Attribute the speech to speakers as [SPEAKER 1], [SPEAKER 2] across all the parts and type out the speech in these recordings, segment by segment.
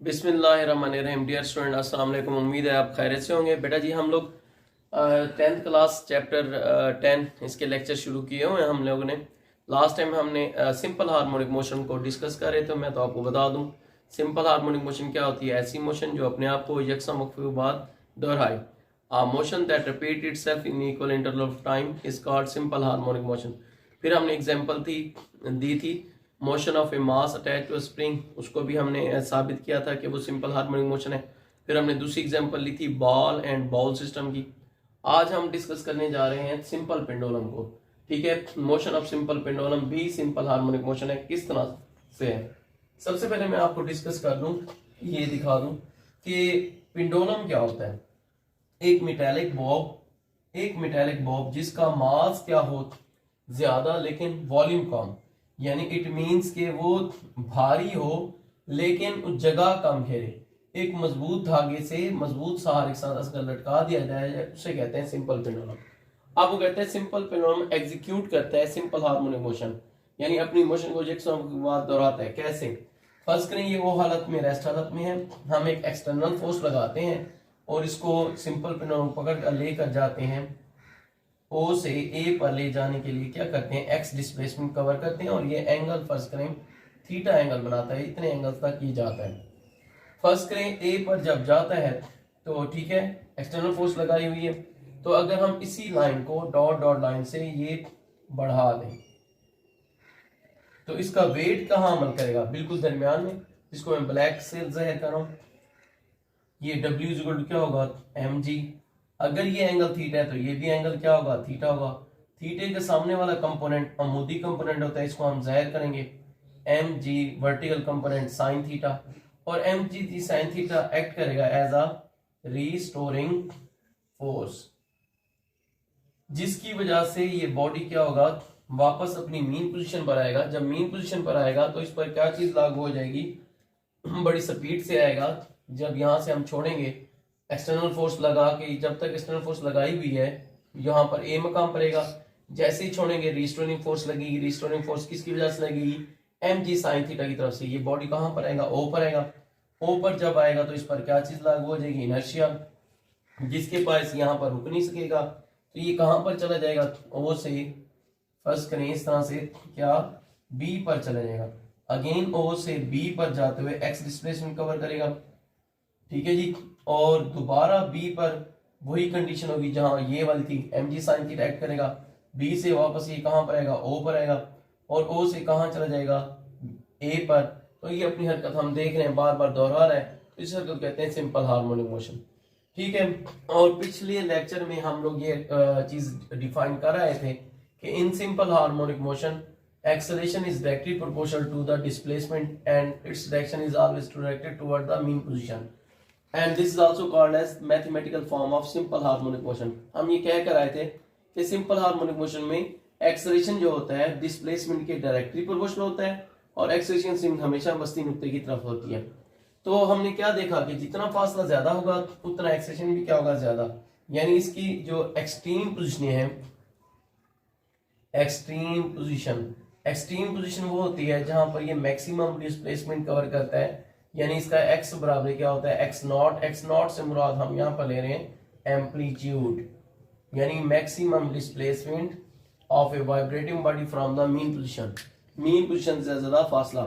[SPEAKER 1] बिस्मिल्लाहिर्रहमानिर्रहीम। Dear student, अस्सलाम वालेकुम। उम्मीद है आप खैरियत से होंगे। बेटा जी, हम लोग 10th क्लास चैप्टर 10 इसके लेक्चर शुरू किए हुए हैं हम लोगों ने। लास्ट टाइम हमने सिंपल हार्मोनिक मोशन को डिस्कस कर रहे थे। मैं तो आपको बता दूं, सिंपल हार्मोनिक मोशन क्या होती है? ऐसी मोशन जो अपने आप को यकसा वक्फे के बाद दोहराए। A motion that repeat itself in equal interval of time is called simple harmonic motion। फिर हमने एग्जांपल दी थी motion of a mass attach to spring, उसको भी हमने साबित किया था कि वो सिंपल हार्मोनिक मोशन है। फिर हमने दूसरी एग्जांपल ली थी बॉल एंड बाउल सिस्टम की। आज हम डिस्कस करने जा रहे हैं सिंपल पेंडुलम को। ठीक है, मोशन ऑफ सिंपल पेंडुलम भी सिंपल हार्मोनिक मोशन है। किस तरह से है, सबसे पहले मैं आपको डिस्कस कर दूं, ये दिखा दूं कि पेंडुलम क्या होता है। एक मेटालिक बॉब जिसका मास क्या हो ज्यादा लेकिन वॉल्यूम कम, यानी इट मींस के वो भारी हो लेकिन उस जगह कम घेरे। एक मजबूत धागे से मजबूत सहारे के साथ अगर लटका दिया जाए उसे कहते हैं सिंपल पेंडुलम। अब वो कहते हैं सिंपल पेंडुलम एग्जीक्यूट करता है सिंपल हार्मोनिक मोशन, यानी अपनी मोशन को एक बार दोहराता है। कैसे? फर्स्ट करें, ये वो हालत में, रेस्ट हालत में है, हम एक एक्सटर्नल फोर्स लगाते हैं और इसको सिंपल पेंडुलम पकड़ कर लेकर जाते हैं। ओ से ए पर ले जाने के लिए क्या करते हैं, एक्स डिस्प्लेसमेंट कवर करते हैं और ये एंगल फर्स्ट करें थीटा एंगल बनाता है। इतने एंगल तक ये जाता है। फर्स्ट करें ए पर जब जाता है तो ठीक है, एक्सटर्नल फोर्स लगाई हुई है। तो अगर हम इसी line co dot dot line से ये बढ़ा दें तो इसका वेट कहाँ अमल करेगा? बिल्कुल दरमियान में, जिसको मैं ब्लैक से जाहिर कर रहा हूं। ये W क्या होगा, mg। अगर ये एंगल थीटा है तो ये भी एंगल क्या होगा, थीटा होगा। थीटे के सामने वाला कंपोनेंट अमूदी कंपोनेंट होता है, इसको हम जाहिर करेंगे mg vertical component sine theta, और mg साइन थीटा एक्ट करेगा एज अ रीस्टोरिंग फोर्स, जिसकी वजह से ये बॉडी क्या होगा, वापस अपनी मीन पोजीशन पर आएगा। जब मीन पोजीशन पर आएगा तो इस पर क्या चीज लागू हो जाएगी, बड़ी स्पीड से आएगा। जब यहां से हम छोड़ेंगे एक्सटर्नल फोर्स लगा के, जब तक एक्सटर्नल फोर्स लगाई हुई है यहाँ पर ए मकाम पड़ेगा, जैसे ही छोड़ेंगे रिस्टोरिंग फोर्स लगेगी। रिस्टोरिंग फोर्स किसकी वजह से लगेगी, mg साइन थीटा की तरफ से। ये बॉडी कहां पर आएगा, ओ पर आएगा। ओ पर जब आएगा तो इस पर क्या चीज लागू हो जाएगी, इनर्शिया, जिसके पास यहाँ पर रुक नहीं सकेगा। तो ये कहां पर चला जाएगा, ओ से फर्स्ट करें इस तरह से क्या, बी पर चला जाएगा। अगेन ओ से बी पर जाते हुए एक्स डिस्प्लेसमेंट कवर करेगा। ठीक है जी, और दोबारा बी पर वही कंडीशन होगी जहां ये वाली थी, mg साइन थीटा एक्ट करेगा। बी से वापस ये कहां पर आएगा, ओ पर आएगा, और ओ से कहां चला जाएगा, ए पर। तो ये अपनी हरकत हम देख रहे हैं, बार बार दोहरा रहा है, तो इस हरकत कहते हैं सिंपल हार्मोनिक मोशन। ठीक है, और पिछले लेक्चर में हम लोग ये चीज डिफाइन कर रहे थे कि in simple harmonic motion acceleration is directly proportional to the displacement and its direction is always directed toward the mean position, and this is also called as mathematical form of simple harmonic motion। हम ये कह कर आए थे कि simple harmonic motion में acceleration जो होता है डिस्प्लेसमेंट के डायरेक्टली प्रोपोर्शनल होता है, और एक्सेलरेशन हमेशा मस्ती नुक्ते की तरफ होती है। तो हमने क्या देखा कि जितना फासला ज्यादा होगा उतना एक्सेलरेशन भी क्या होगा, ज्यादा। यानी इसकी जो एक्सट्रीम पोजीशन है, एक्सट्रीम पोजीशन वो होती है जहां पर ये मैक्सिमम डिस्प्लेसमेंट कवर करता है। यानी इसका x बराबर क्या होता है, x नॉट से मुराद हम यहां पर ले रहे हैं एम्पलीट्यूड, यानी maximum displacement of A vibrating body from the mean position से ज्यादा फासला।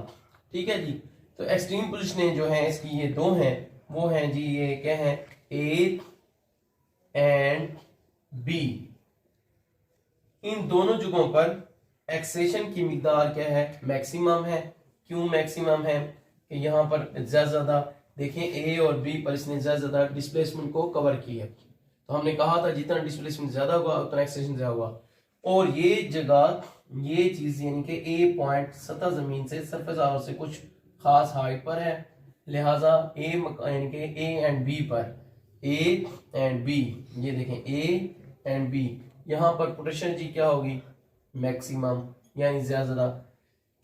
[SPEAKER 1] ठीक है जी, तो एक्सट्रीम पोजीशन जो है इसकी ये दो हैं, वो हैं जी, ये क्या है, ए एंड बी। इन दोनों जगहों पर एक्सेलेरेशन की मिकदार क्या है, मैक्सिमम है। क्यों मैक्सिमम है कि यहाँ पर ज्यादा देखें ए और बी पर इसने ज्यादा डिस्प्लेसमेंट को कवर किया है। तो हमने कहा था जितना डिस्प्लेसमेंट ज्यादा होगा उतना एक्सेलेरेशन ज्यादा होगा। और ये जगह, ये चीज यानी कि ए पॉइंट सतह जमीन से सरफेस आवर से कुछ खास हाइट पर है, लिहाजा ए यानी कि ए एंड बी पर, ए एंड बी, ये देखें ए एंड बी, यहाँ पर पोटेंशियल जी क्या होगी, मैक्सिमम, यानी ज्यादा।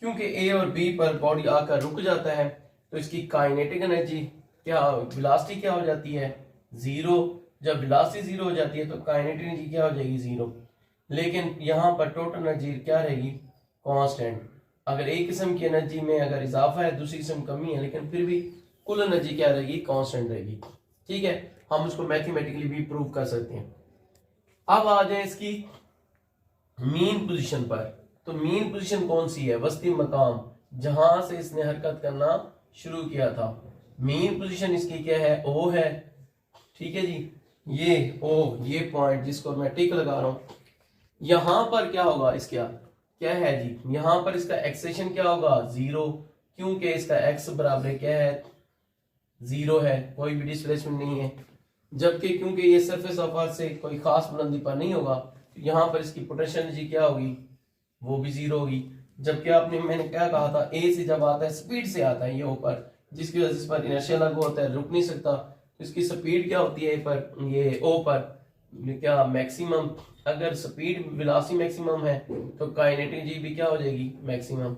[SPEAKER 1] क्योंकि ए और बी पर बॉडी आकर रुक जाता है तो इसकी काइनेटिक एनर्जी क्या, वेलोसिटी क्या हो जाती है, जीरो। जब वेलोसिटी जीरो हो जाती है तो काइनेटिक एनर्जी क्या हो जाएगी, जीरो। लेकिन यहाँ पर टोटल एनर्जी क्या रहेगी, कांस्टेंट। अगर एक किस्म की एनर्जी में अगर इजाफा है, दूसरी किस्म कमी है, लेकिन फिर भी कुल एनर्जी क्या रहेगी, कांस्टेंट रहेगी। ठीक है, हम उसको मैथमेटिकली भी प्रूव कर सकते हैं। अब आ जाए इसकी मीन पोजीशन पर। तो मीन पोजीशन कौन सी है, वस्ती मकाम, जहां से इसने हरकत करना शुरू किया था। मीन पोजीशन इसकी क्या है, ओ है। ठीक है जी, ये ओ, ये पॉइंट जिसको मैं टिक लगा रहा हूं, यहां पर क्या होगा, इसका क्या है जी, यहां पर इसका एक्सेशन क्या होगा, 0, क्योंकि इसका एक्स बराबर क्या है, 0 है, कोई भी डिस्प्लेसमेंट नहीं है। जबकि क्योंकि ये सरफेस ऑफ अर्थ से कोई खास बुलंदी पर नहीं होगा, तो यहाँ पर इसकी पोटेंशियल एनर्जी क्या होगी, वो भी 0 होगी। जबकि मैंने क्या कहा था, ए से जब आता है स्पीड से आता है ये ऊपर, जिसकी वजह से इस पर इनर्शिया लागू होता है, रुक नहीं सकता। तो इसकी स्पीड क्या होती है पर, ये ओ पर क्या मैक्सिमम। अगर स्पीड वेलोसिटी मैक्सिमम है तो काइनेटिक एनर्जी भी क्या हो जाएगी, मैक्सिमम।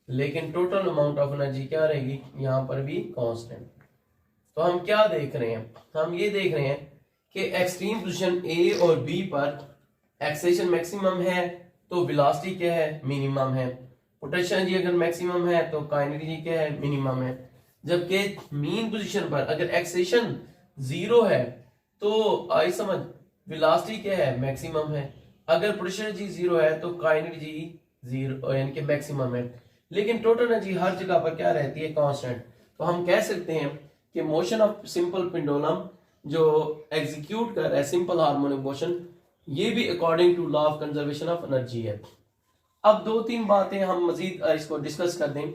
[SPEAKER 1] लेकिन टोटल अमाउंट ऑफ एनर्जी क्या रहेगी, यहाँ पर भी कांस्टेंट। तो हम क्या देख रहे हैं, हम ये देख रहे हैं कि एक्सट्रीम पोजीशन ए और बी पर एक्सेलेरेशन मैक्सिमम है तो वेलोसिटी क्या है, मिनिमम है। पोटेंशियल एनर्जी अगर मैक्सिमम है तो काइनेटिक एनर्जी क्या है, मिनिमम है। जबकि मीन पोजीशन पर अगर एक्सेलेरेशन 0 है तो आई समझ, वेलोसिटी क्या है, मैक्सिमम है। अगर पोटेंशियल एनर्जी 0 है तो काइनेटिक एनर्जी 0 यानी कि मैक्सिमम है। लेकिन टोटल एनर्जी हर जगह पर क्या रहती है, कांस्टेंट। तो हम कह सकते हैं कि मोशन ऑफ सिंपल पेंडुलम जो एग्जीक्यूट कर रहा है सिंपल हार्मोनिक मोशन, ये भी according to law of conservation of energy है। अब 2-3 बातें हम मजीद इसको डिस्कस कर दें।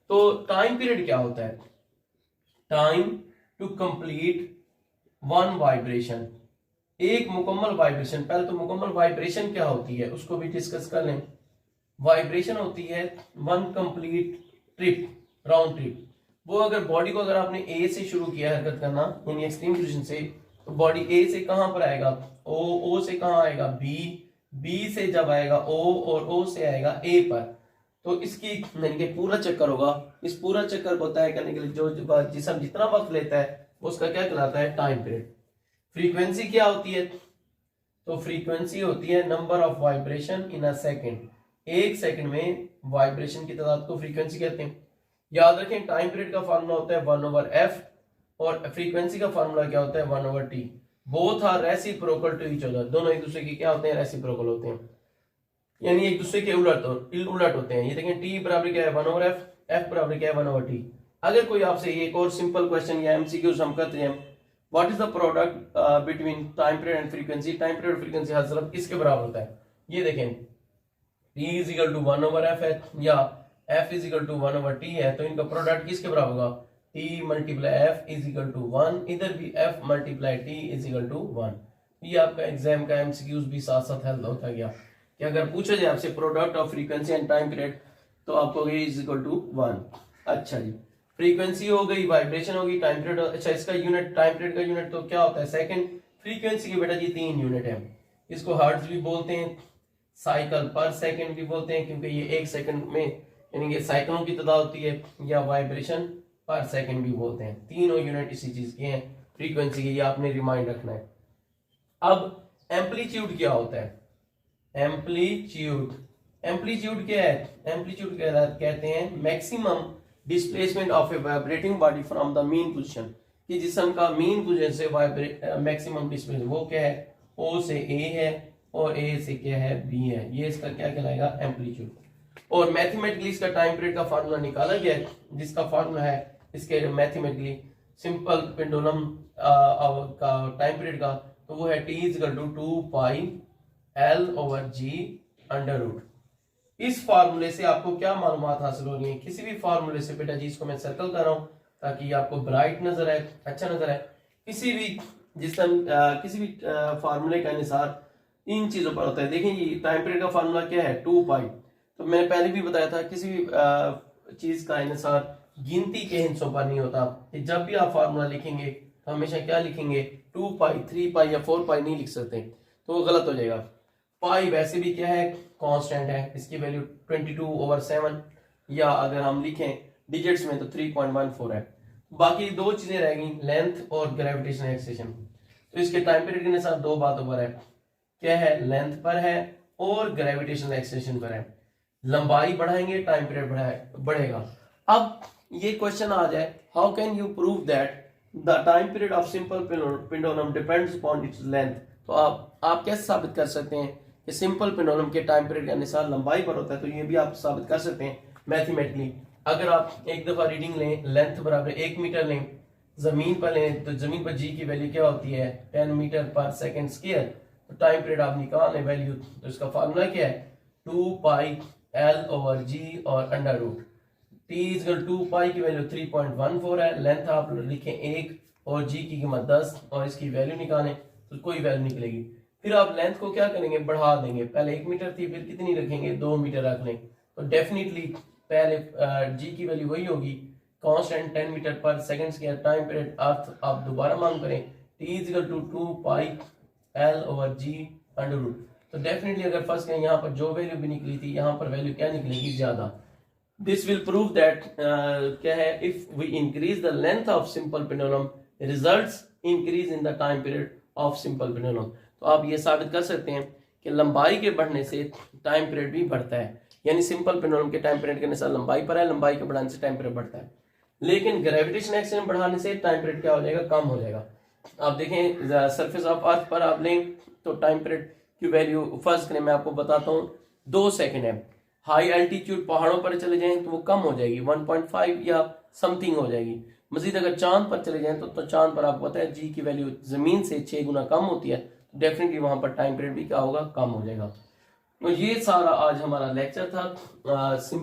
[SPEAKER 1] तो टाइम पीरियड क्या होता है, time to complete one vibration, एक मुकम्मल वाइब्रेशन। पहले तो मुकम्मल वाइब्रेशन क्या होती है उसको भी डिस्कस कर लें। वाइब्रेशन होती है one complete trip, round trip. वो अगर बॉडी को अगर आपने ए से शुरू किया हरकत करना यानी एक्सट्रीम पोजीशन से, तो बॉडी ए से कहां पर आएगा, ओ से कहां आएगा, बी से जब आएगा ओ, और ओ से आएगा ए पर। तो इसकी यानी कि पूरा चक्कर होगा। इस पूरा चक्कर को तय करने के लिए जो जिसम जितना वक्त लेता है उसका क्या कहलाता है, टाइम पीरियड। फ्रीक्वेंसी क्या होती है, तो फ्रीक्वेंसी होती है number of vibration in a second. एक सेकंड में वाइब्रेशन की तादाद को फ्रीक्वेंसी कहते हैं। याद रखें, टाइम पीरियड का फार्मूला होता है 1/f और फ्रीक्वेंसी का फार्मूला क्या होता है, 1/t। Both are reciprocal to each other, दोनों एक दूसरे के क्या होते हैं, रेसिप्रोकल होते हैं, यानी एक दूसरे के उलट होते हैं। ये देखें, t बराबर क्या है 1/f, f बराबर क्या है 1/t। अगर कोई आपसे एक और सिंपल क्वेश्चन या एमसीक्यूज हम करते हैं, what is the product between time period and frequency, time period frequency हर तरफ किसके बराबर होता है, ये देखें t is equal to 1/f है या f is equal to 1/t है, तो इनका प्रोडक्ट किसके बराबर होगा, t multiply f is equal to 1, इधर भी f multiply t is equal to 1। ये आपका एग्जाम का एमसीक्यूज भी साथ साथ हल होता गया कि अगर पूछा जाए आपसे product of frequency and time period तो आपको इज इक्वल टू 1। अच्छा जी, फ्रीक्वेंसी हो गई, वाइब्रेशन होगी, टाइम पीरियड। अच्छा, इसका यूनिट, टाइम पीरियड का यूनिट तो क्या होता है, सेकंड। फ्रीक्वेंसी की बेटा जी 3 यूनिट है, इसको हर्ट्ज भी बोलते हैं, साइकिल पर सेकंड भी बोलते हैं, क्योंकि ये एक सेकंड में यानी कि साइकिलों की तादाद होती है, या वाइब्रेशन पर सेकंड भी बोलते हैं। तीनों यूनिट इसी चीज के हैं, फ्रीक्वेंसी के, ये आपने रिमाइंड रखना है। अब एम्पलीट्यूड क्या होता है, एम्पलीट्यूड क्या है, एम्पलीट्यूड कहते हैं maximum displacement of A vibrating body from the mean position, कि जिसम का मीन पोजीशन से मैक्सिमम डिस्प्लेसमेंट वो क्या है, ओ से ए है और ए से क्या है, बी है। ये इसका क्या कहलाएगा, एम्पलीट्यूड। और मैथमेटिकली इसका टाइम पीरियड का फार्मूला निकाला गया है, जिसका फार्मूला है इसके मैथमेटिकली सिंपल पेंडुलम का टाइम पीरियड का, तो वो है t is equal to 2 pi L/G under root. इस फार्मूले से आपको क्या मालूमात हासिल हो रही है, किसी भी फार्मूले से बेटा जी, इसको मैं सर्कल कर रहा हूं ताकि आपको ब्राइट नजर आए, अच्छा नजर आए। किसी भी किसी भी फार्मूले का अनुसार इन चीजों पर होता है। देखिए ये टाइम पीरियड का फार्मूला क्या है, 2 पाई। तो मैंने पहले भी बताया था, किसी भी चीज का अनुसार गिनती के हिस्सों पर नहीं होता। कि जब भी आप फार्मूला लिखेंगे तो हमेशा क्या लिखेंगे, 2 पाई, 3 पाई या 4 पाई नहीं लिख सकते, तो वो गलत हो जाएगा। पाई वैसे भी क्या है, कांस्टेंट है, इसकी वैल्यू 22/7, या अगर हम लिखें डिजिट्स में तो 3.14 है। बाकी दो चीजें रह गई, लेंथ और ग्रेविटेशनल एक्सेलेरेशन। तो इसके टाइम पीरियड के साथ दो बातों पर है, क्या है, लेंथ पर है और ग्रेविटेशनल एक्सेलेरेशन पर है। लंबाई बढ़ाएंगे टाइम पीरियड बढ़ेगा। अब ये क्वेश्चन आ जाए, how can you prove that the time period of simple pendulum depends upon its length, तो आप कैसे साबित कर सकते हैं कि सिंपल पेंडुलम के टाइम पीरियड का निसार लंबाई पर होता है, तो ये भी आप साबित कर सकते हैं मैथमेटिकली। अगर आप एक दफा रीडिंग लें, लेंथ बराबर 1 मीटर लें, जमीन पर लें, तो जमीन पर जी की वैल्यू क्या होती है 10 मीटर पर सेकंड स्क्वायर, तो टाइम पीरियड आप निकाल लें वैल्यू, तो इसका फार्मूला क्या है 2 पाई एल ओवर जी और अंडर रूट टी इजकल 2 पाई की वैल्यू 3.14 है, लेंथ आप लिखें 1 और जी की कीमत 10 और इसकी वैल्यू निकालें तो कोई वैल्यू निकलेगी। फिर आप लेंथ को क्या करेंगे बढ़ा देंगे, पहले 1 मीटर थी फिर कितनी रखेंगे 2 मीटर रख लें, तो डेफिनेटली पहले जी की वैल्यू वही होगी constant 10 metre per second square, time period अर्थ आप दोबारा मांग करें T is equal to 2 pi L over G under root, तो डेफिनेटली अगर फर्स्ट करें यहाँ पर जो वैल्यू भी निकली थी यहाँ पर वैल्यू क्या निकलेगी ज्यादा। दिस विल प्रूव दैट क्या है if we increase the length of simple pendulum results increase in the time period of simple pendulum, तो आप ये साबित कर सकते हैं कि लंबाई के बढ़ने से टाइम पीरियड भी बढ़ता है, यानी सिंपल पेंडुलम के टाइम पीरियड के अनुसार लंबाई पर है, लंबाई के बढ़ाने से टाइम पीरियड बढ़ता है, लेकिन ग्रेविटेशन एक्सीडेंट बढ़ाने से टाइम पीरियड क्या हो जाएगा कम हो जाएगा। आप देखें सरफेस ऑफ अर्थ पर आप लें तो टाइम पीरियड की वैल्यू फर्स्ट करें मैं आपको बताता हूँ 2 सेकंड है, हाई एल्टीट्यूड पहाड़ों पर चले जाएं तो वो कम हो जाएगी 1.5 या समथिंग हो जाएगी, मजीद अगर चांद पर चले जाएं तो चांद पर आपको पता है जी की वैल्यू जमीन से 6 गुना कम होती है, तो डेफिनेटली वहां पर टाइम पीरियड भी क्या होगा कम हो जाएगा। तो ये सारा आज हमारा लेक्चर था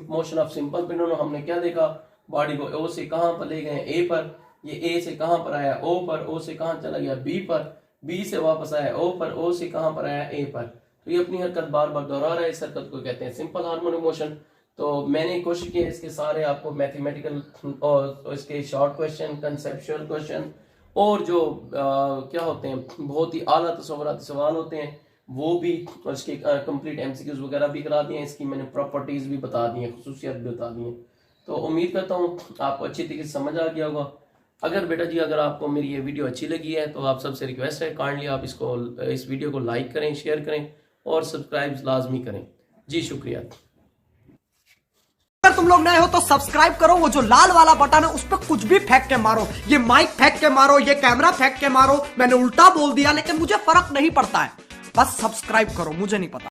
[SPEAKER 1] मोशन ऑफ सिंपल पेंडुलम। हमने क्या देखा, बॉडी को ओ से कहां पर ले गए ए पर, ये ए से कहां पर आया ओ पर, ओ से कहां चला गया बी पर, बी से वापस आया ओ पर, ओ से कहां पर आया ए पर, तो ये अपनी हरकत बार बार दोहरा रहा है, इस हरकत को कहते हैं सिंपल हार्मोनिक मोशन। तो मैंने कोशिश की इसके सारे आपको मैथमेटिकल और इसके शॉर्ट क्वेश्चन, कंसेप्चुअल क्वेश्चन और जो क्या होते हैं बहुत ही आला तस्वुराती सवाल होते हैं वो भी, और इसके कंप्लीट एमसीक्यूज वगैरह भी करा दिए हैं, इसकी मैंने प्रॉपर्टीज भी बता दी हैं, खुसूसियत भी बता दी हैं। तो उम्मीद करता हूँ आपको अच्छी तरीके से समझ आ गया होगा। अगर बेटा जी अगर आपको मेरी ये वीडियो अच्छी लगी है तो आप सबसे रिक्वेस्ट है काइंडली आप इस वीडियो को लाइक करें, शेयर करें और सब्सक्राइब लाजमी करें। जी शुक्रिया।
[SPEAKER 2] अगर तुम लोग नए हो तो सब्सक्राइब करो, वो जो लाल वाला बटन है उस पर कुछ भी फेंक के मारो, ये माइक फेंक के मारो, ये कैमरा फेंक के मारो, मैंने उल्टा बोल दिया लेकिन मुझे फर्क नहीं पड़ता है, बस सब्सक्राइब करो, मुझे नहीं पता।